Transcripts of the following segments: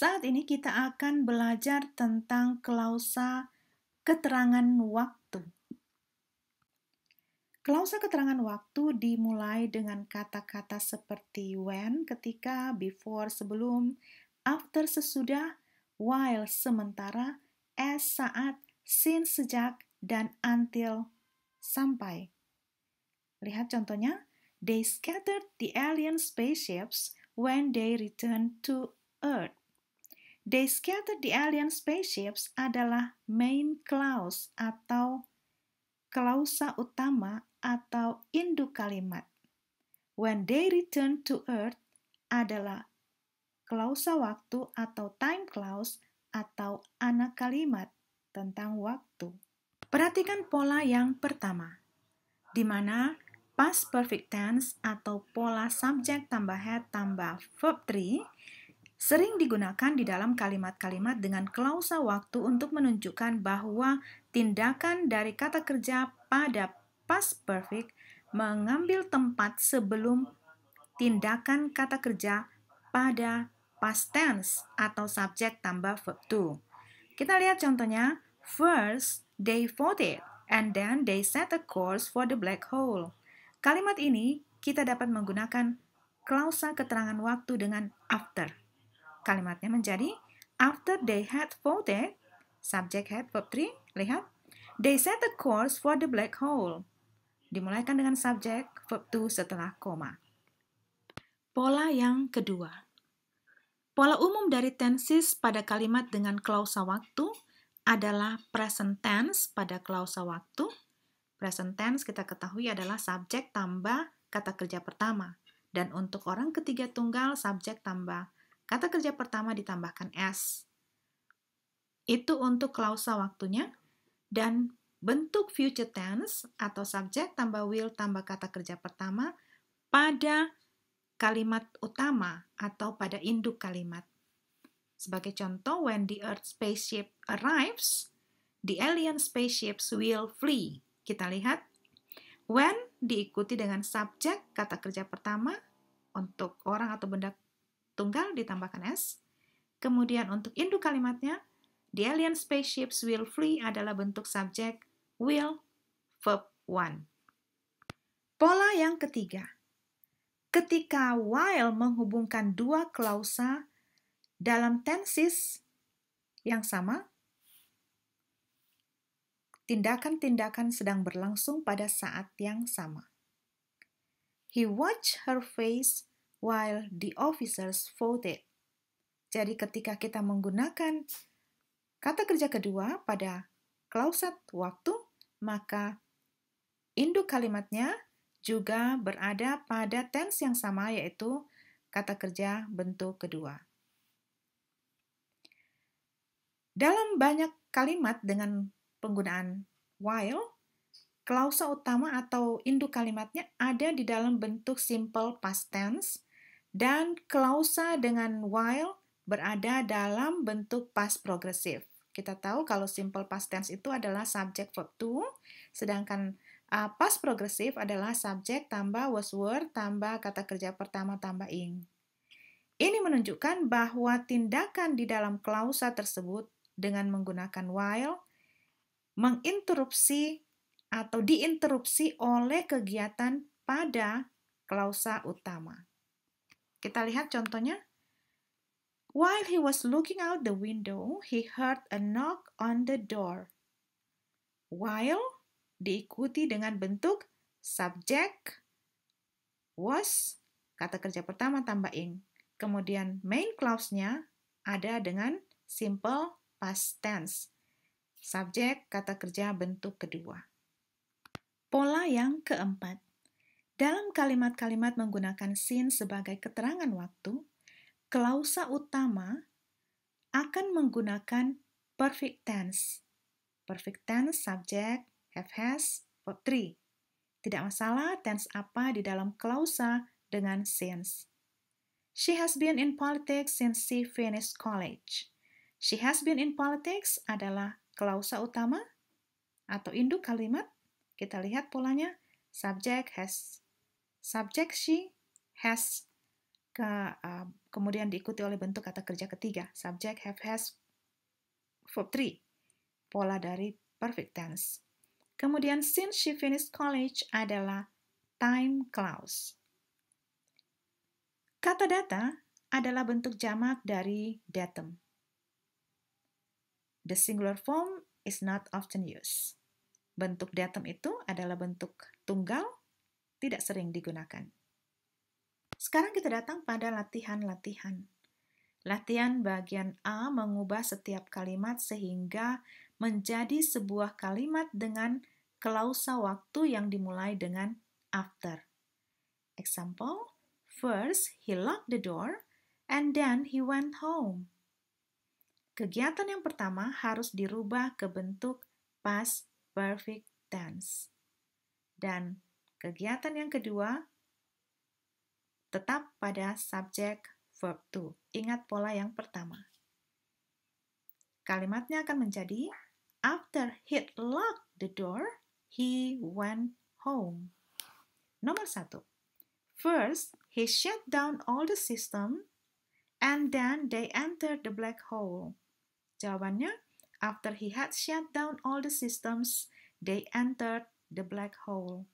Saat ini kita akan belajar tentang klausa keterangan waktu. Klausa keterangan waktu dimulai dengan kata-kata seperti when, ketika, before, sebelum, after, sesudah, while, sementara, as, saat, since, sejak, dan until, sampai. Lihat contohnya. They scattered the alien spaceships when they returned to Earth. They scattered the alien spaceships adalah main clause atau klausa utama atau induk kalimat. When they return to Earth adalah klausa waktu atau time clause atau anak kalimat tentang waktu. Perhatikan pola yang pertama, di mana past perfect tense atau pola subject tambah head tambah verb 3 sering digunakan di dalam kalimat-kalimat dengan klausa waktu untuk menunjukkan bahwa tindakan dari kata kerja pada past perfect mengambil tempat sebelum tindakan kata kerja pada past tense atau subjek tambah verb 2. Kita lihat contohnya. First, they voted, and then they set a course for the black hole. Kalimat ini kita dapat menggunakan klausa keterangan waktu dengan after. Kalimatnya menjadi after they had voted, subject had verb 3, lihat. They set a course for the black hole. Dimulaikan dengan subjek verb 2 setelah koma. Pola yang kedua. Pola umum dari tenses pada kalimat dengan klausa waktu adalah present tense pada klausa waktu. Present tense kita ketahui adalah subjek tambah kata kerja pertama. Dan untuk orang ketiga tunggal, subjek tambah kata kerja pertama ditambahkan s. Itu untuk klausa waktunya. Dan bentuk future tense atau subjek tambah will tambah kata kerja pertama pada kalimat utama atau pada induk kalimat. Sebagai contoh, when the Earth spaceship arrives, the alien spaceships will flee. Kita lihat, when diikuti dengan subjek kata kerja pertama, untuk orang atau benda tunggal ditambahkan s. Kemudian untuk induk kalimatnya, the alien spaceships will flee adalah bentuk subjek will verb 1. Pola yang ketiga. Ketika while menghubungkan dua klausa dalam tenses yang sama, tindakan-tindakan sedang berlangsung pada saat yang sama. He watched her face while the officers voted. Jadi ketika kita menggunakan kata kerja kedua pada klausa waktu, maka induk kalimatnya juga berada pada tense yang sama, yaitu kata kerja bentuk kedua. Dalam banyak kalimat dengan penggunaan while, klausa utama atau induk kalimatnya ada di dalam bentuk simple past tense, dan klausa dengan while berada dalam bentuk past progressive. Kita tahu kalau simple past tense itu adalah subject verb 2, sedangkan past progressive adalah subjek tambah was were tambah kata kerja pertama tambah ing. Ini menunjukkan bahwa tindakan di dalam klausa tersebut dengan menggunakan while menginterupsi atau diinterupsi oleh kegiatan pada klausa utama. Kita lihat contohnya. While he was looking out the window, he heard a knock on the door. While diikuti dengan bentuk subjek was, kata kerja pertama tambah ing. Kemudian main clause-nya ada dengan simple past tense. Subjek kata kerja bentuk kedua. Pola yang keempat. Dalam kalimat-kalimat menggunakan since sebagai keterangan waktu, klausa utama akan menggunakan perfect tense. Perfect tense, subject, have, has, verb 3. Tidak masalah tense apa di dalam klausa dengan since. She has been in politics since she finished college. She has been in politics adalah klausa utama atau induk kalimat. Kita lihat polanya. Subject has, subject she, has, kemudian diikuti oleh bentuk kata kerja ketiga, subject, have, has, verb 3, pola dari perfect tense. Kemudian since she finished college adalah time clause. Kata data adalah bentuk jamak dari datum. The singular form is not often used. Bentuk datum itu adalah bentuk tunggal, tidak sering digunakan. Sekarang kita datang pada latihan-latihan. Latihan bagian A mengubah setiap kalimat sehingga menjadi sebuah kalimat dengan klausa waktu yang dimulai dengan after. Example, first he locked the door and then he went home. Kegiatan yang pertama harus dirubah ke bentuk past perfect tense. Dan kegiatan yang kedua tetap pada subject verb to. Ingat pola yang pertama. Kalimatnya akan menjadi after he locked the door, he went home. Nomor 1. First, he shut down all the system and then they entered the black hole. Jawabannya, after he had shut down all the systems, they entered the black hole.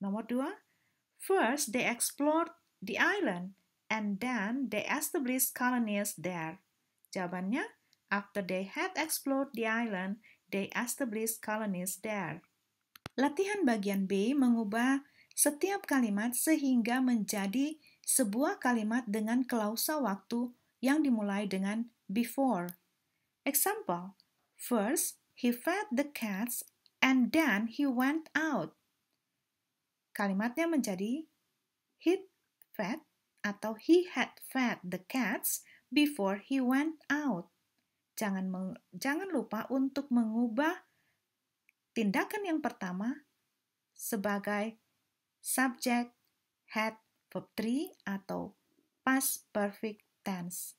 Nomor 2. First, they explored the island, and then they established colonies there. Jawabannya, after they had explored the island, they established colonies there. Latihan bagian B mengubah setiap kalimat sehingga menjadi sebuah kalimat dengan klausa waktu yang dimulai dengan before. Example, first, he fed the cats, and then he went out. Kalimatnya menjadi he fed atau he had fed the cats before he went out. Jangan lupa untuk mengubah tindakan yang pertama sebagai subject, had, verb 3 atau past perfect tense.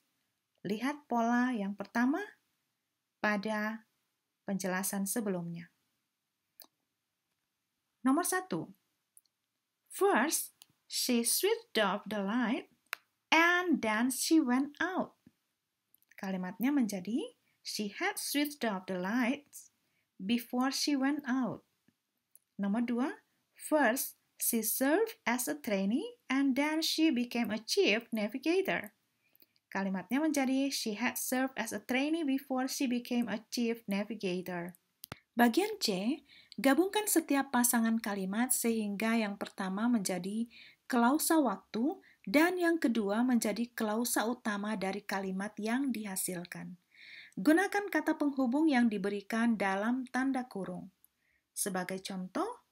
Lihat pola yang pertama pada penjelasan sebelumnya. Nomor 1. First, she switched off the light and then she went out. Kalimatnya menjadi she had switched off the lights before she went out. Nomor 2. First, she served as a trainee and then she became a chief navigator. Kalimatnya menjadi she had served as a trainee before she became a chief navigator. Bagian C, gabungkan setiap pasangan kalimat sehingga yang pertama menjadi klausa waktu dan yang kedua menjadi klausa utama dari kalimat yang dihasilkan. Gunakan kata penghubung yang diberikan dalam tanda kurung. Sebagai contoh,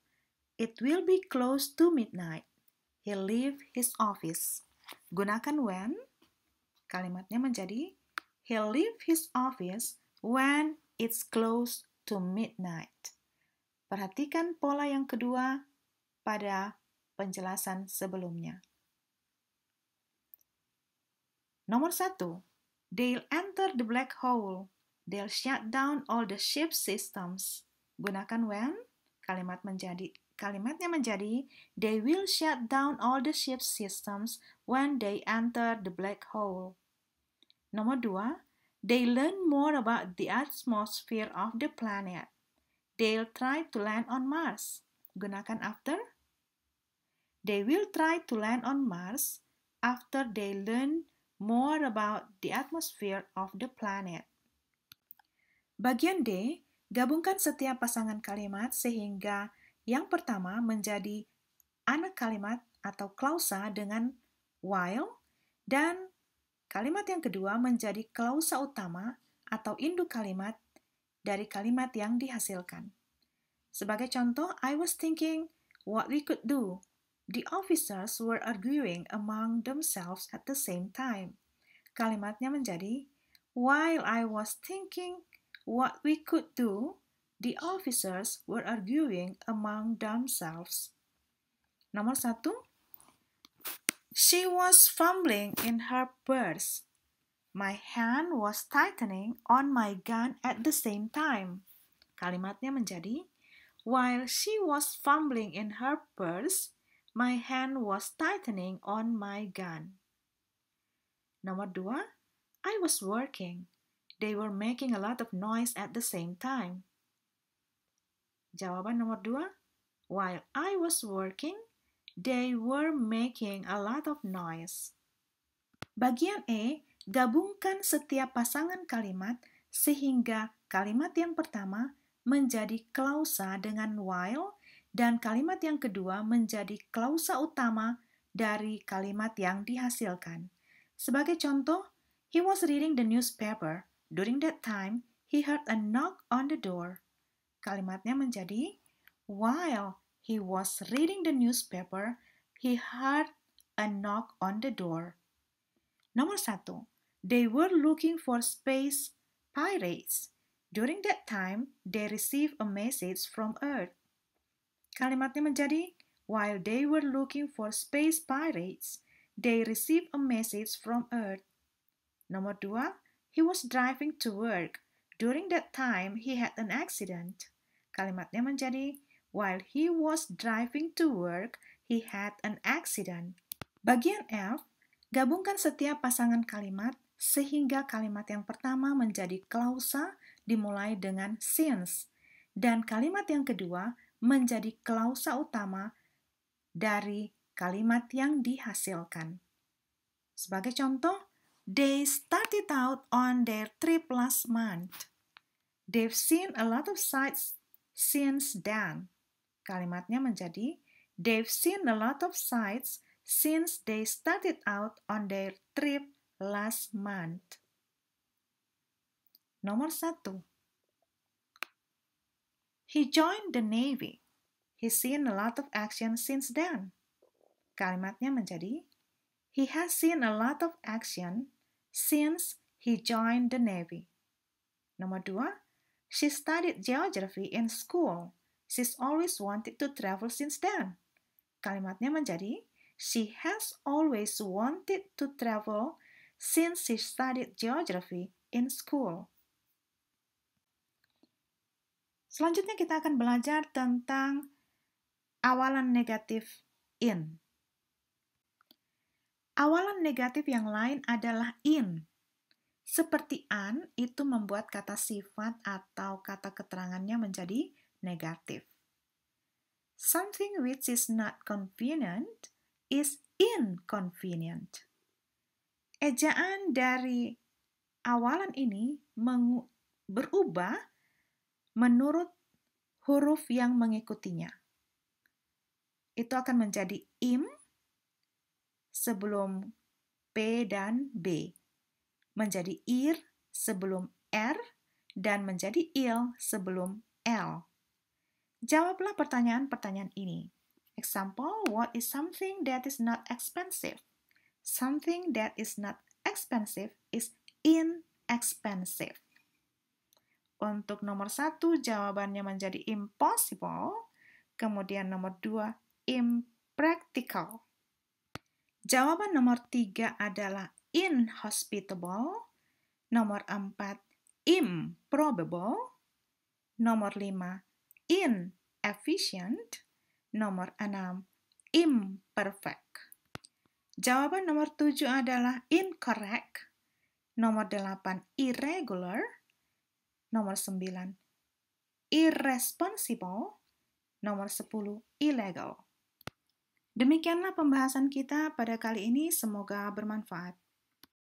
it will be close to midnight. He leave his office. Gunakan when. Kalimatnya menjadi he'll leave his office when it's close to midnight. Perhatikan pola yang kedua pada penjelasan sebelumnya. Nomor 1. They'll enter the black hole. They'll shut down all the ship systems. Gunakan when. Kalimatnya menjadi they will shut down all the ship systems when they enter the black hole. Nomor 2. They learn more about the atmosphere of the planet. They'll try to land on Mars. Gunakan after. They will try to land on Mars after they learn more about the atmosphere of the planet. Bagian D, gabungkan setiap pasangan kalimat sehingga yang pertama menjadi anak kalimat atau klausa dengan while dan kalimat yang kedua menjadi klausa utama atau induk kalimat dari kalimat yang dihasilkan. Sebagai contoh, I was thinking what we could do. The officers were arguing among themselves at the same time. Kalimatnya menjadi, while I was thinking what we could do, the officers were arguing among themselves. Nomor 1. She was fumbling in her purse. My hand was tightening on my gun at the same time. Kalimatnya menjadi, while she was fumbling in her purse, my hand was tightening on my gun. Nomor 2. She was fumbling in her purse. My hand was tightening on my gun. Kalimatnya menjadi, while she was fumbling in her purse, my hand was tightening on my gun. Nomor 3. She was fumbling in her purse. My hand was tightening on my gun. Kalimatnya menjadi, while she was fumbling in her purse, my hand was tightening on my gun. Nomor 2, I was working. They were making a lot of noise at the same time. Jawaban nomor 2, while I was working, they were making a lot of noise. Bagian E, gabungkan setiap pasangan kalimat sehingga kalimat yang pertama menjadi klausa dengan while dan kalimat yang kedua menjadi klausa utama dari kalimat yang dihasilkan. Sebagai contoh, he was reading the newspaper. During that time, he heard a knock on the door. Kalimatnya menjadi, while he was reading the newspaper, he heard a knock on the door. Nomor 1, they were looking for space pirates. During that time, they received a message from Earth. Kalimatnya menjadi, while they were looking for space pirates, they received a message from Earth. Nomor 2, he was driving to work. During that time, he had an accident. Kalimatnya menjadi, while he was driving to work, he had an accident. Bagian F, gabungkan setiap pasangan kalimat sehingga kalimat yang pertama menjadi klausa dimulai dengan since dan kalimat yang kedua menjadi klausa utama dari kalimat yang dihasilkan. Sebagai contoh, they started out on their trip last month. They've seen a lot of sights since then. Kalimatnya menjadi, they've seen a lot of sights since they started out on their trip last month. Nomor 1. He joined the Navy. He's seen a lot of action since then. Kalimatnya menjadi, he has seen a lot of action since he joined the Navy. Nomor 2. She studied geography in school. She's always wanted to travel since then. Kalimatnya menjadi, she has always wanted to travel since she studied geography in school. Selanjutnya kita akan belajar tentang awalan negatif in. Awalan negatif yang lain adalah in. Seperti an, itu membuat kata sifat atau kata keterangannya menjadi negatif. Something which is not convenient is inconvenient. Ejaan dari awalan ini berubah menurut huruf yang mengikutinya. Itu akan menjadi im sebelum P dan B, menjadi ir sebelum R, dan menjadi il sebelum L. Jawablah pertanyaan-pertanyaan ini. Example, what is something that is not expensive? Something that is not expensive is inexpensive. Untuk nomor 1, jawabannya menjadi impossible. Kemudian nomor 2, impractical. Jawaban nomor 3 adalah inhospitable. Nomor 4, improbable. Nomor 5, inefficient. Nomor 6, imperfect. Jawaban nomor 7 adalah incorrect. Nomor 8, irregular. Nomor 9, irresponsible. Nomor 10, illegal. Demikianlah pembahasan kita pada kali ini, semoga bermanfaat.